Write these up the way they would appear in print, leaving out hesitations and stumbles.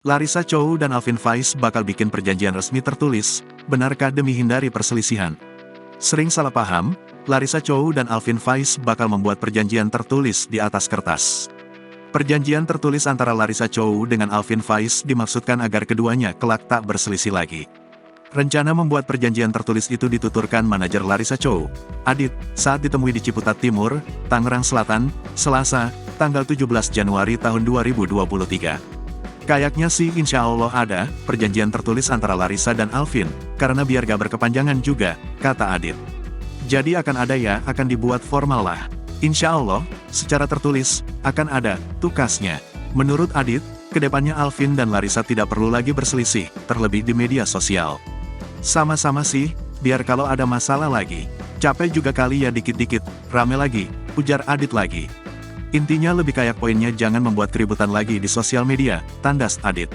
Larissa Chow dan Alvin Faiz bakal bikin perjanjian resmi tertulis, benarkah demi hindari perselisihan? Sering salah paham, Larissa Chow dan Alvin Faiz bakal membuat perjanjian tertulis di atas kertas. Perjanjian tertulis antara Larissa Chow dengan Alvin Faiz dimaksudkan agar keduanya kelak tak berselisih lagi. Rencana membuat perjanjian tertulis itu dituturkan manajer Larissa Chow, Adit, saat ditemui di Ciputat Timur, Tangerang Selatan, Selasa, tanggal 17 Januari tahun 2023. Kayaknya sih insya Allah ada perjanjian tertulis antara Larissa dan Alvin, karena biar gak berkepanjangan juga, kata Adit. Jadi akan ada ya, akan dibuat formal lah. Insya Allah, secara tertulis, akan ada, tukasnya. Menurut Adit, kedepannya Alvin dan Larissa tidak perlu lagi berselisih, terlebih di media sosial. Sama-sama sih, biar kalau ada masalah lagi, capek juga kali ya dikit-dikit, rame lagi, ujar Adit lagi. Intinya lebih kayak poinnya jangan membuat keributan lagi di sosial media, tandas Adit.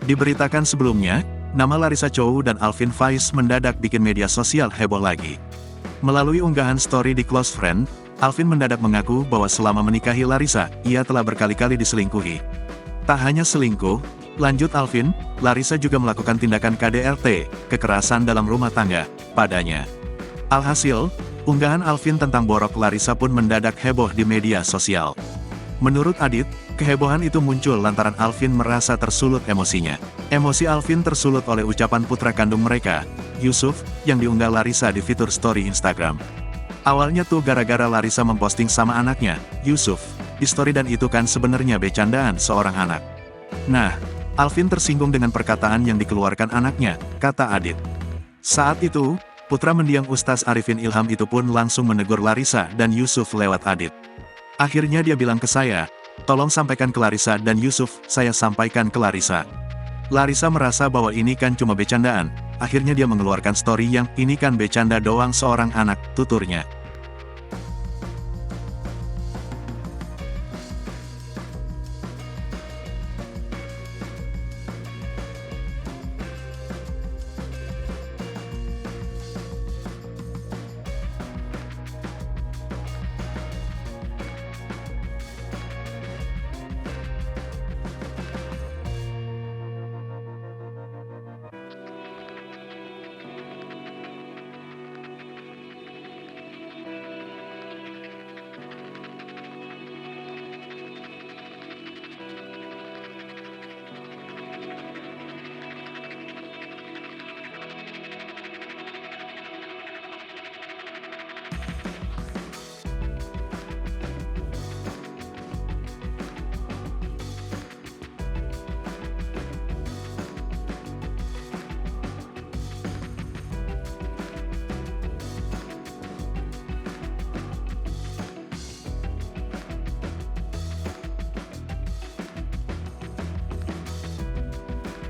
Diberitakan sebelumnya, nama Larissa Chow dan Alvin Faiz mendadak bikin media sosial heboh lagi. Melalui unggahan story di Close Friend, Alvin mendadak mengaku bahwa selama menikahi Larissa, ia telah berkali-kali diselingkuhi. Tak hanya selingkuh, lanjut Alvin, Larissa juga melakukan tindakan KDRT, kekerasan dalam rumah tangga, padanya. Alhasil, unggahan Alvin tentang borok Larissa pun mendadak heboh di media sosial. Menurut Adit, kehebohan itu muncul lantaran Alvin merasa tersulut emosinya. Emosi Alvin tersulut oleh ucapan putra kandung mereka, Yusuf, yang diunggah Larissa di fitur story Instagram. Awalnya tuh gara-gara Larissa memposting sama anaknya, Yusuf, di story dan itu kan sebenarnya bercandaan seorang anak. Nah, Alvin tersinggung dengan perkataan yang dikeluarkan anaknya, kata Adit. Saat itu, putra mendiang Ustaz Arifin Ilham itu pun langsung menegur Larissa dan Yusuf lewat Adit. Akhirnya dia bilang ke saya, tolong sampaikan ke Larissa dan Yusuf, saya sampaikan ke Larissa. Larissa merasa bahwa ini kan cuma bercandaan, akhirnya dia mengeluarkan story yang, ini kan bercanda doang seorang anak, tuturnya.